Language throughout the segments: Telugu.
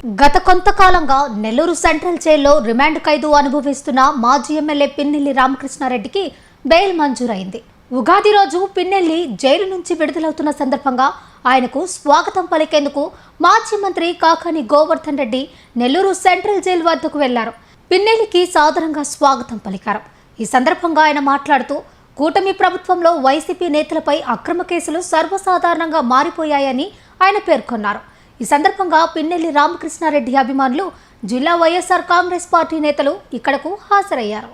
గత కొంతకాలంగా నెల్లూరు సెంట్రల్ జైల్లో రిమాండ్ ఖైదు అనుభవిస్తున్న మాజీ ఎమ్మెల్యే పిన్నెల్లి రామకృష్ణారెడ్డికి బెయిల్ మంజూరైంది. ఉగాది రోజు పిన్నెల్లి జైలు నుంచి విడుదలవుతున్న సందర్భంగా ఆయనకు స్వాగతం పలికేందుకు మాజీ మంత్రి కాకాని గోవర్ధన్ రెడ్డి నెల్లూరు సెంట్రల్ జైలు వద్దకు వెళ్లారు. పిన్నెల్లికి సాదరంగా స్వాగతం పలికారు. ఈ సందర్భంగా ఆయన మాట్లాడుతూ కూటమి ప్రభుత్వంలో వైసీపీ నేతలపై అక్రమ కేసులు సర్వసాధారణంగా మారిపోయాయని ఆయన పేర్కొన్నారు. ఈ సందర్భంగా పిన్నెల్లి రామకృష్ణారెడ్డి అభిమానులు, జిల్లా వైఎస్ఆర్ కాంగ్రెస్ పార్టీ నేతలు ఇక్కడకు హాజరయ్యారు.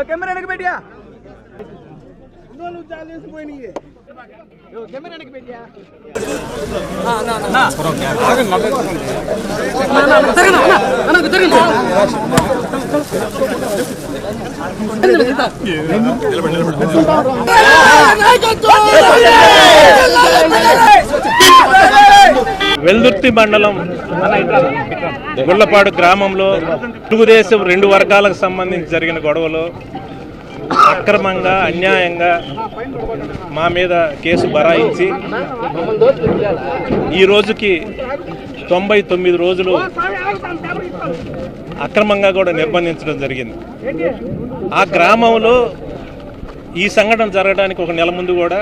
कैमरा ने बैठिया कैमरा ने बैठिया हां ना ना వెల్దుర్తి మండలం గుళ్ళపాడు గ్రామంలో తెలుగుదేశం రెండు వర్గాలకు సంబంధించి జరిగిన గొడవలో అక్రమంగా అన్యాయంగా మా మీద కేసు బరాయించి ఈ రోజుకి 99 రోజులు అక్రమంగా కూడా నిర్బంధించడం జరిగింది. ఆ గ్రామంలో ఈ సంఘటన జరగడానికి ఒక నెల ముందు కూడా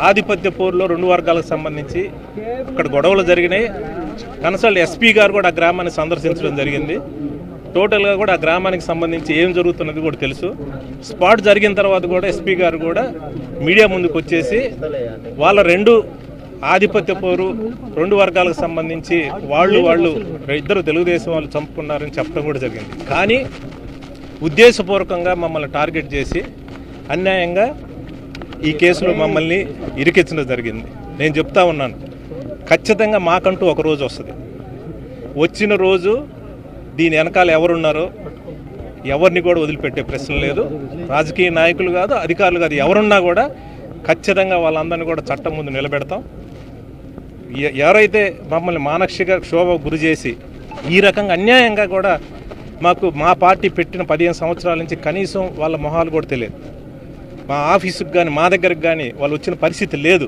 ఆధిపత్య పోరులో రెండు వర్గాలకు సంబంధించి అక్కడ గొడవలు జరిగినాయి. కన్సల్ట్ ఎస్పీ గారు కూడా ఆ గ్రామాన్ని సందర్శించడం జరిగింది. టోటల్గా కూడా ఆ గ్రామానికి సంబంధించి ఏం జరుగుతున్నది కూడా తెలుసు. స్పాట్ జరిగిన తర్వాత కూడా ఎస్పీ గారు కూడా మీడియా ముందుకు వచ్చేసి వాళ్ళ రెండు ఆధిపత్య పోరు రెండు వర్గాలకు సంబంధించి వాళ్ళు ఇద్దరు తెలుగుదేశం వాళ్ళు చంపుకున్నారని చెప్పడం కూడా జరిగింది. కానీ ఉద్దేశపూర్వకంగా మమ్మల్ని టార్గెట్ చేసి అన్యాయంగా ఈ కేసులో మమ్మల్ని ఇరికించడం జరిగింది. నేను చెప్తా ఉన్నాను, ఖచ్చితంగా మాకంటూ ఒక రోజు వస్తుంది. వచ్చిన రోజు దీని వెనకాల ఎవరున్నారో ఎవరిని కూడా వదిలిపెట్టే ప్రశ్న లేదు. రాజకీయ నాయకులు కాదు, అధికారులు కాదు, ఎవరున్నా కూడా ఖచ్చితంగా వాళ్ళందరినీ కూడా చట్టం ముందు నిలబెడతాం. ఎవరైతే మమ్మల్ని మానసిక క్షోభ గురి చేసి ఈ రకంగా అన్యాయంగా కూడా మా పార్టీ పెట్టిన 15 సంవత్సరాల నుంచి కనీసం వాళ్ళ మొహాలు కూడా తెలియదు. మా ఆఫీసుకు కానీ మా దగ్గరకు కానీ వాళ్ళు వచ్చిన పరిస్థితి లేదు.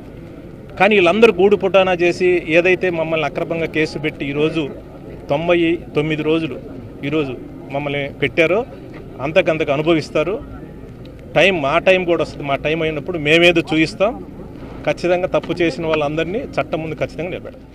కానీ వీళ్ళందరూ గూడు పుటానా చేసి ఏదైతే మమ్మల్ని అక్రమంగా కేసు పెట్టి ఈరోజు 99 రోజులు ఈరోజు మమ్మల్ని పెట్టారో అంతకంతకు అనుభవిస్తారు. మా టైం కూడా వస్తుంది. మా టైం అయినప్పుడు మేమేదో చూపిస్తాం. ఖచ్చితంగా తప్పు చేసిన వాళ్ళందరినీ చట్టం ముందు ఖచ్చితంగా నిలబెడతాం.